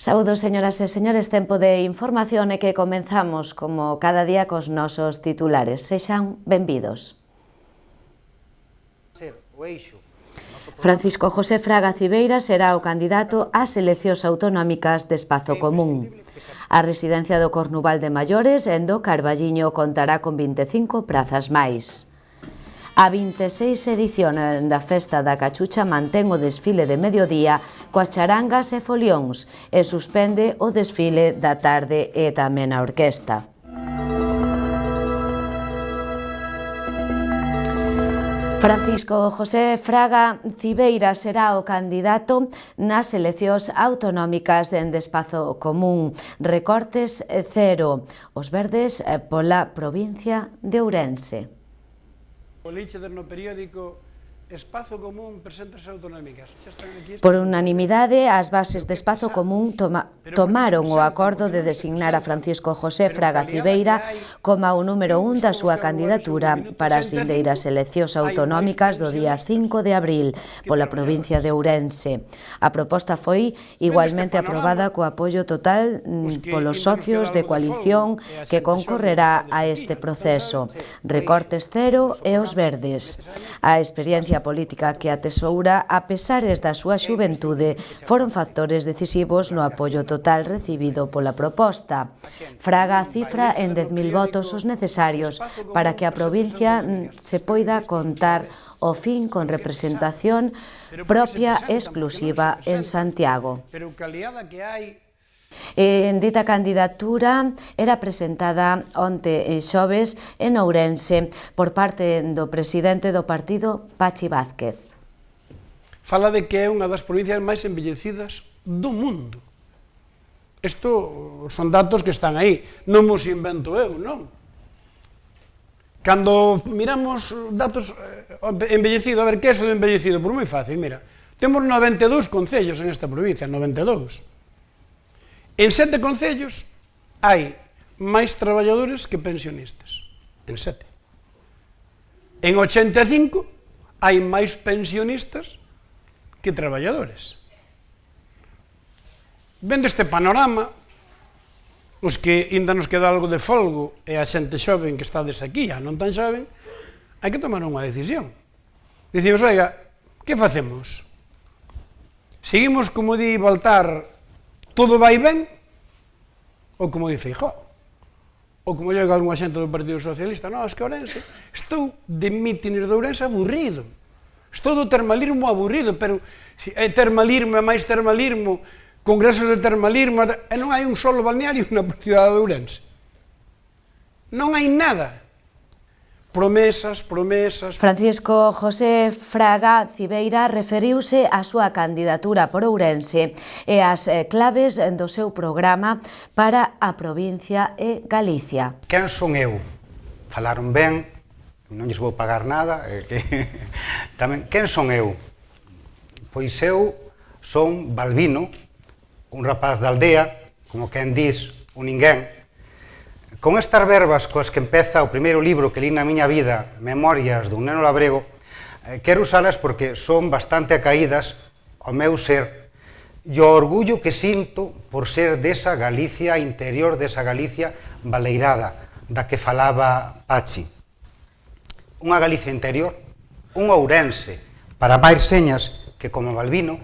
Saúdos, señoras e señores, tempo de información e que comenzamos, como cada día, cos nosos titulares. Sexan benvidos. Francisco José Fraga Cibeira será o candidato ás eleccións autonómicas de Espazo Común. A residencia do Cornuval de Maiores, en do Carballiño, contará con 25 prazas máis. A 26 edición da Festa da Cachucha mantén o desfile de mediodía coas charangas e folións e suspende o desfile da tarde e tamén a orquesta. Francisco José Fraga Cibeira será o candidato nas eleccións autonómicas de Espazo Común. Recortes cero. Os verdes pola provincia de Ourense. O líder no periódico Espazo Común presenta as autonómicas. Por unanimidade, as bases de Espazo Común tomaron o acordo de designar a Francisco José Fraga Cibeira como o número 1 da súa candidatura para as vindeiras eleccións autonómicas do día 5 de abril pola provincia de Ourense. A proposta foi igualmente aprobada co apoio total polos socios de coalición que concorrerá a este proceso. Recortes cero e os verdes. A experiencia política que atesoura, a pesares da súa xuventude, foron factores decisivos no apoio total recibido pola proposta. Fraga cifra en 10.000 votos os necesarios para que a provincia se poida contar ao fin con representación propia e exclusiva en Santiago. En dita candidatura era presentada onte xoves en Ourense por parte do presidente do partido, Pachi Vázquez. Fala de que é unha das provincias máis envellecidas do mundo. Isto son datos que están aí, non os invento eu, non? Cando miramos datos envellecido, a ver, que é eso de envellecido? Por moi fácil, mira, temos 92 concellos en esta provincia, 92. En 7 concellos hai máis traballadores que pensionistas. En 7. En 85 hai máis pensionistas que traballadores. Vendo este panorama, os que ainda nos queda algo de folgo e a xente xoven que estades aquí, a non tan xoven, hai que tomar unha decisión. Dicimos, oiga, que facemos? Seguimos, como di Baltar, todo vai ben, ou como di Feijóo, ou como llega algunha xente do Partido Socialista, non, es que Ourense, estou de mítines de Ourense aburrido, estou do termalismo aburrido, pero é termalismo, é máis termalismo, congresos de termalismo, e non hai un solo balneario na cidade de Ourense. Non hai nada. Promesas. Francisco José Fraga Cibeira referiuse á súa candidatura por Ourense e ás claves do seu programa para a provincia e Galicia. Quen son eu? Falaron ben, non lles vou pagar nada. Tamén, quen son eu? Pois eu son Balbino, un rapaz da aldea, como quen dis, un ninguén. Con estas verbas coas que empeza o primeiro libro que li na miña vida, Memorias dun neno labrego, quero usalas porque son bastante acaídas ao meu ser e o orgullo que sinto por ser desa Galicia interior, desa Galicia baleirada, da que falaba Pachi. Unha Galicia interior, un Ourense, para máis señas que, como Balbino,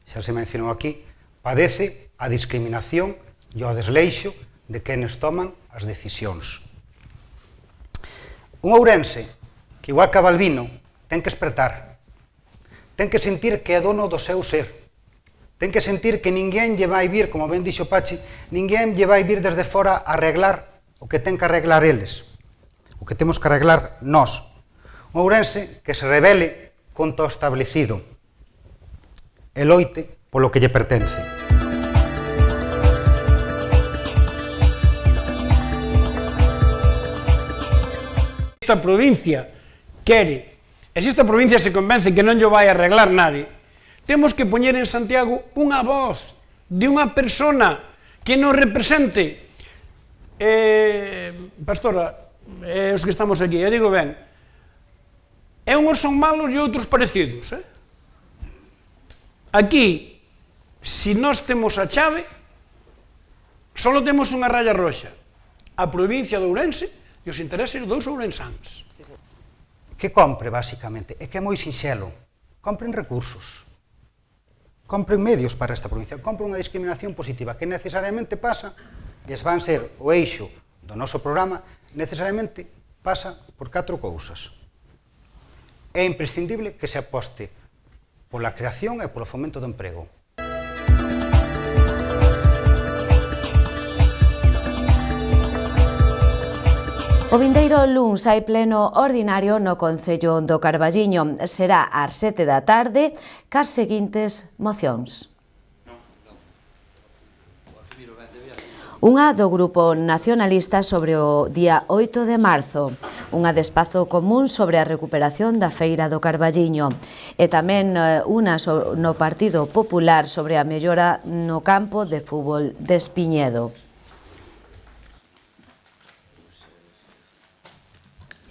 xa se mencionou aquí, padece a discriminación e o desleixo de quenes toman as decisións. Un ourense que, igual que a Balbino, ten que espertar, ten que sentir que é dono do seu ser, ten que sentir que ninguén lle vai vir, como ben dixo Pachi, ninguén lle vai vir desde fora a arreglar o que ten que arreglar eles, o que temos que arreglar nós. Un ourense que se rebele contra o establecido e loite polo que lle pertence. Esta provincia quere, e se esta provincia se convence que non lle vai arreglar nadie, temos que poñer en Santiago unha voz de unha persona que nos represente. Pastora, os que estamos aquí, eu digo ben, uns son malos e outros parecidos. Aquí, se nós temos a chave, Só temos unha raya roxa, a provincia de Ourense e os intereses dos ourensáns. Que compre, basicamente, é que é moi sinxelo. Compren recursos. Compren medios para esta provincia. Compren unha discriminación positiva que necesariamente pasa, e van ser o eixo do noso programa, necesariamente pasa por 4 cousas. É imprescindible que se aposte pola creación e polo fomento do emprego. O vindeiro luns hai pleno ordinario no Concello do Carballiño. Será ás 7 da tarde, cas seguintes mocións. Unha do Grupo Nacionalista sobre o día 8 de marzo, unha de espazo común sobre a recuperación da Feira do Carballiño e tamén unha no Partido Popular sobre a mellora no campo de fútbol de Espiñedo.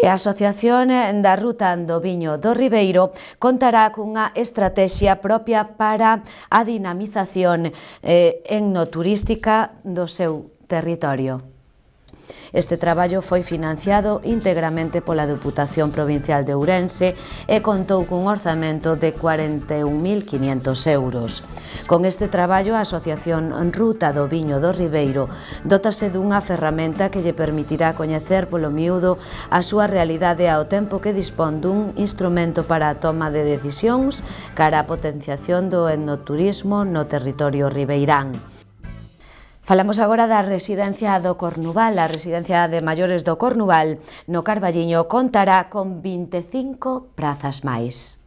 E a Asociación da Ruta do Viño do Ribeiro contará cunha estrategia propia para a dinamización etnoturística do seu territorio. Este traballo foi financiado íntegramente pola Deputación Provincial de Ourense e contou cun orzamento de 41.500 euros. Con este traballo, a Asociación Ruta do Viño do Ribeiro dótase dunha ferramenta que lle permitirá coñecer polo miúdo a súa realidade ao tempo que dispón dun instrumento para a toma de decisións cara á potenciación do etnoturismo no territorio ribeirán. Falamos agora da residencia do Cornuval. A residencia de maiores do Cornuval no Carballiño contará con 25 prazas máis.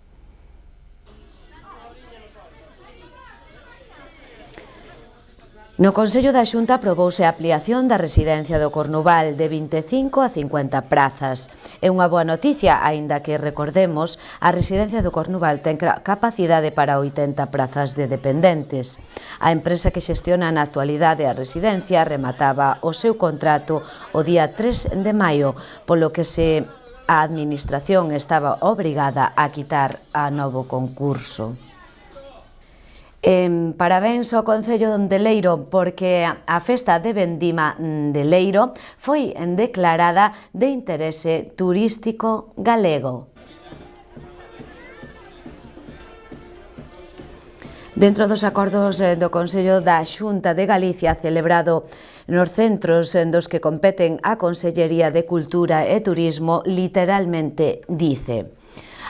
No Consello da Xunta aprobouse a ampliación da residencia do Cornuval de 25 a 50 prazas. É unha boa noticia, aínda que, recordemos, a residencia do Cornuval ten capacidade para 80 prazas de dependentes. A empresa que xestiona na actualidade a residencia remataba o seu contrato o día 3 de maio, polo que a Administración estaba obrigada a quitar a novo concurso. Parabéns ao Concello de Leiro porque a festa de Vendima de Leiro foi declarada de interese turístico galego. Dentro dos acordos do Consello da Xunta de Galicia celebrado nos centros dos que competen a Consellería de Cultura e Turismo, literalmente dice: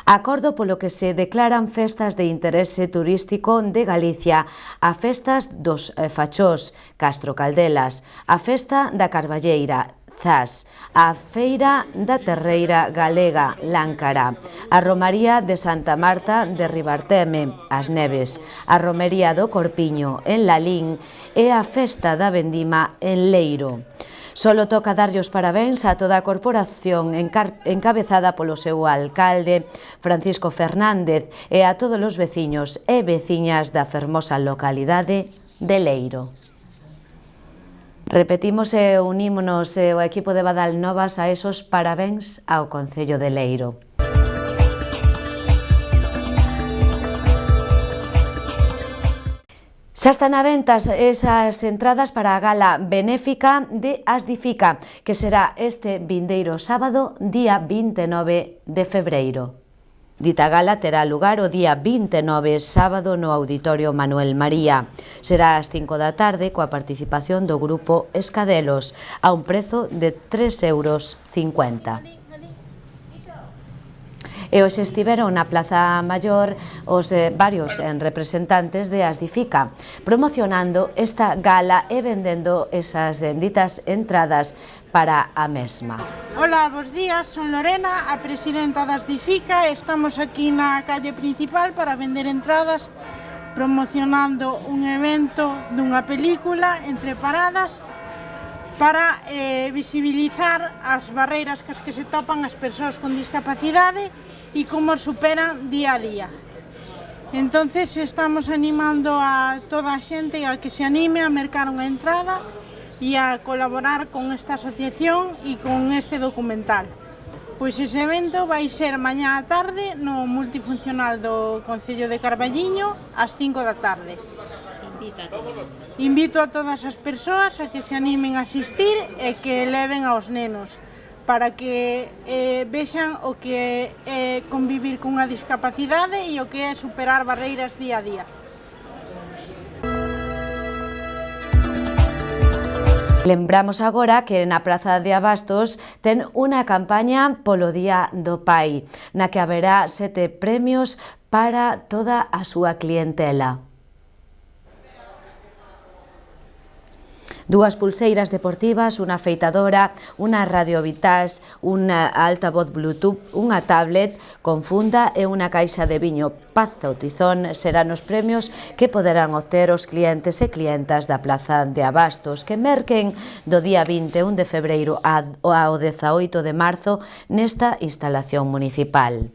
acordo polo que se declaran festas de interese turístico de Galicia a festas dos Fachós, Castro Caldelas, a festa da Carballeira, Zas, a Feira da Terreira Galega, Láncara, a Romaría de Santa Marta de Ribarteme, As Neves, a Romería do Corpiño, en Lalín e a Festa da Vendima en Leiro. Solo toca darlle os parabéns a toda a corporación encabezada polo seu alcalde, Francisco Fernández, e a todos os veciños e veciñas da fermosa localidade de Leiro. Repetimos e unímonos o equipo de Badal Novas a esos parabéns ao Concello de Leiro. Xa están a ventas esas entradas para a gala benéfica de Asdifica, que será este vindeiro sábado, día 29 de febreiro. Dita gala terá lugar o día 29, sábado, no Auditorio Manuel María. Será ás 5 da tarde coa participación do grupo Escadelos, a un prezo de 3,50 euros. E hoxe estiveron na Plaza Maior os varios representantes de Asdifica, promocionando esta gala e vendendo esas ditas entradas para a mesma. Hola, bos días, son Lorena, a presidenta de Asdifica. Estamos aquí na calle principal para vender entradas, promocionando un evento dunha película, Entre Paradas, para visibilizar as barreiras cas que se topan as persoas con discapacidade e como superan día a día. Entonces estamos animando a toda a xente a que se anime a mercar unha entrada e a colaborar con esta asociación e con este documental. Pois ese evento vai ser mañá á tarde no multifuncional do Concello de Carballiño ás 5 da tarde. Invito a todas as persoas a que se animen a asistir e que leven aos nenos para que vexan o que é convivir cunha discapacidade e o que é superar barreiras día a día. Lembramos agora que na Praza de Abastos ten unha campaña polo Día do Pai, na que haberá 7 premios para toda a súa clientela. 2 pulseiras deportivas, unha afeitadora, unha radio Vitas, unha altavoz Bluetooth, unha tablet con funda e unha caixa de viño Pazo Tizón serán os premios que poderán obter os clientes e clientas da Praza de Abastos que merquen do día 21 de febreiro ao 18 de marzo nesta instalación municipal.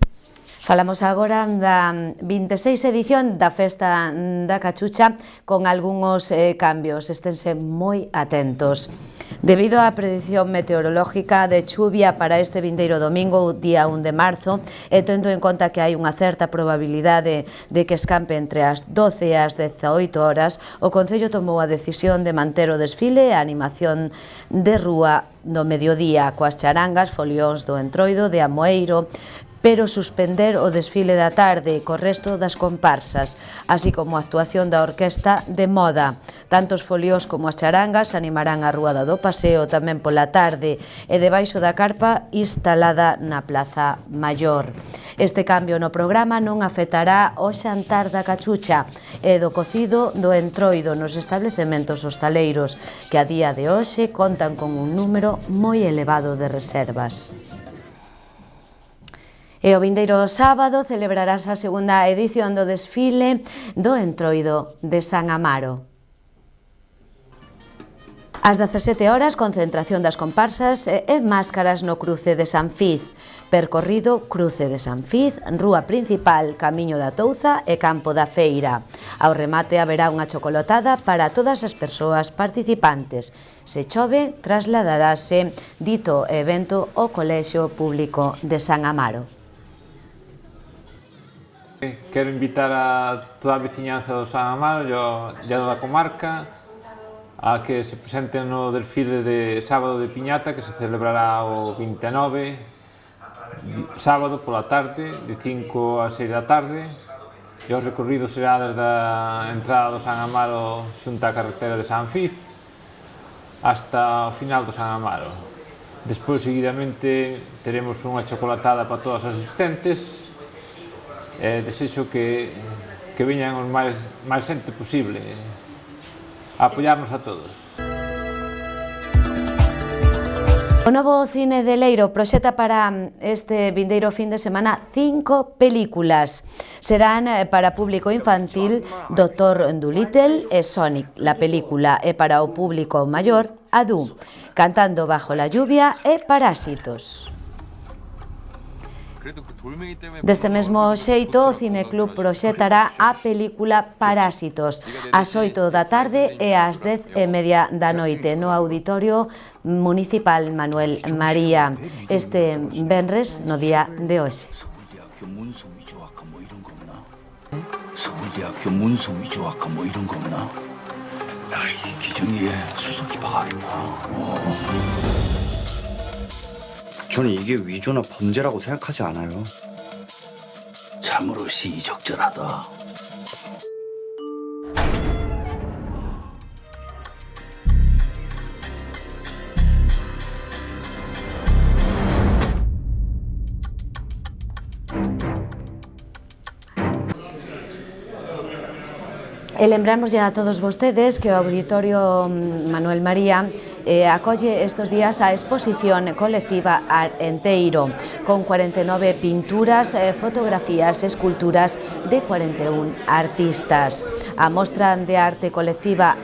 Falamos agora da 26 edición da Festa da Cachucha con algúns cambios, esténse moi atentos. Debido á predición meteorológica de chuvia para este vindeiro domingo, día 1 de marzo, e tendo en conta que hai unha certa probabilidade de que escampe entre as 12 e as 18 horas, o Concello tomou a decisión de manter o desfile e a animación de rúa do mediodía coas charangas, folións do Entroido, de Amoeiro, pero suspender o desfile da tarde co resto das comparsas, así como a actuación da orquesta de moda. Tanto os foliós como as charangas animarán a Rúa do Paseo tamén pola tarde e debaixo da carpa instalada na Plaza Maior. Este cambio no programa non afectará o xantar da Cachucha e do cocido do Entroido nos establecementos hostaleiros, que a día de hoxe contan con un número moi elevado de reservas. E o vindeiro sábado celebrarás a segunda edición do desfile do Entroido de San Amaro. Ás 17 horas, concentración das comparsas e máscaras no cruce de San Fiz. Percorrido cruce de San Fiz, rúa principal, Camiño da Touza e Campo da Feira. Ao remate haberá unha chocolatada para todas as persoas participantes. Se chove, trasladarase dito evento ao Colexio Público de San Amaro. Quero invitar a toda a veciñanza do San Amaro e a da comarca a que se presenten no desfile de sábado de Piñata que se celebrará o 29, sábado pola tarde, de 5 a 6 da tarde, e o recorrido será desde a entrada do San Amaro xunta a carretera de San Fiz hasta o final do San Amaro. Despois, seguidamente, teremos unha chocolatada para todas as asistentes. Desexo que veñan o máis xente posible a apoiarnos a todos. O novo Cine de Leiro proxecta para este vindeiro fin de semana 5 películas. Serán para público infantil Dr. Dolittle e Sonic, la película, e para o público maior Adu, Cantando bajo la lluvia e Parásitos. Deste mesmo xeito, o Cineclub proxectará a película Parásitos ás 8 da tarde e ás 10:30 da noite no Auditorio Municipal Manuel María, este venres no día de hoxe. 서울대학교 문서 위조 학과 뭐 이런 거 없나? 야, 이 기정이에 수석이 박하겠다. 저는 이게 위조나 범죄라고 생각하지 않아요. 참으로 시의적절하다. E lembramos ya a todos vostedes que o Auditorio Manuel María acolle estos días a exposición colectiva Enteiro, con 49 pinturas, fotografías, esculturas de 41 artistas. A mostra de arte colectiva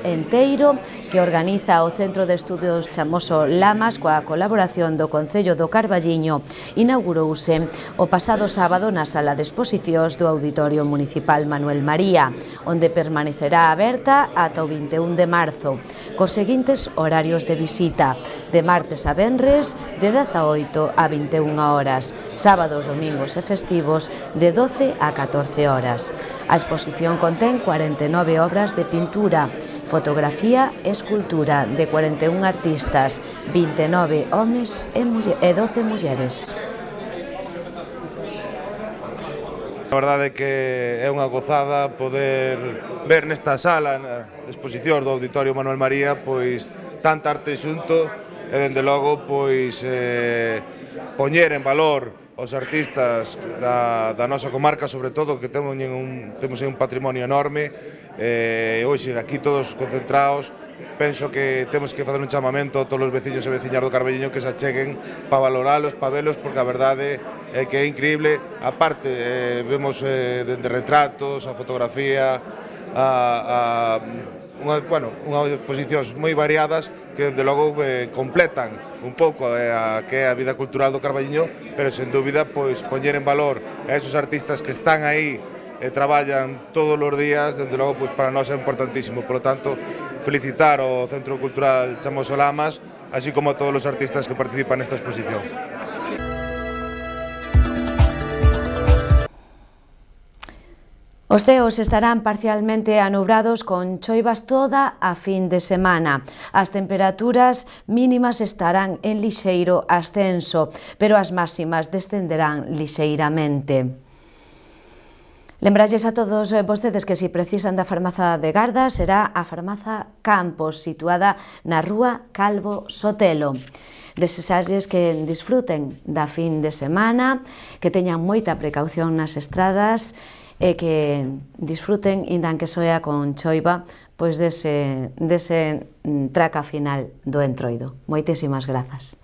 Enteiro, que organiza o Centro de Estudios Chamoso Lamas coa colaboración do Concello do Carballiño, inaugurouse o pasado sábado na sala de exposicións do Auditorio Municipal Manuel María, onde permanecerá aberta ata o 21 de marzo, cos seguintes horarios de visita: de martes a venres de 18 a 21 horas, sábados, domingos e festivos de 12 a 14 horas. A exposición contén 49 obras de pintura, fotografía e escultura de 41 artistas, 29 homes e 12 mulleres. A verdade é que é unha gozada poder ver nesta sala de exposición do Auditorio Manuel María pois tanta arte xunto e dende logo pois poñer en valor os artistas da nosa comarca, sobre todo, que temos un patrimonio enorme. Hoxe aquí todos concentrados, penso que temos que facer un chamamento a todos os veciños e veciñas do Carballiño que se acheguen para valoralos, para velos, porque a verdade é que é increíble. A parte, vemos dende retratos, a fotografía, unhas exposicións moi variadas que, de logo, completan un pouco a que é a vida cultural do Carballiño, pero, sen dúbida, pois poñer en valor a esos artistas que están aí e traballan todos os días, dende logo, pois para nós é importantísimo. Por lo tanto, felicitar ao Centro Cultural Chamoso Lamas, así como a todos os artistas que participan nesta exposición. Os ceos estarán parcialmente anubrados con choivas toda a fin de semana. As temperaturas mínimas estarán en lixeiro ascenso, pero as máximas descenderán lixeiramente. Lembralles a todos vostedes que se precisan da farmaza de Garda será a farmaza Campos, situada na rúa Calvo Sotelo. Desexarlles que disfruten da fin de semana, que teñan moita precaución nas estradas e que disfruten, indan que soia con choiva, pois dese traca final do Entroido. Moitísimas grazas.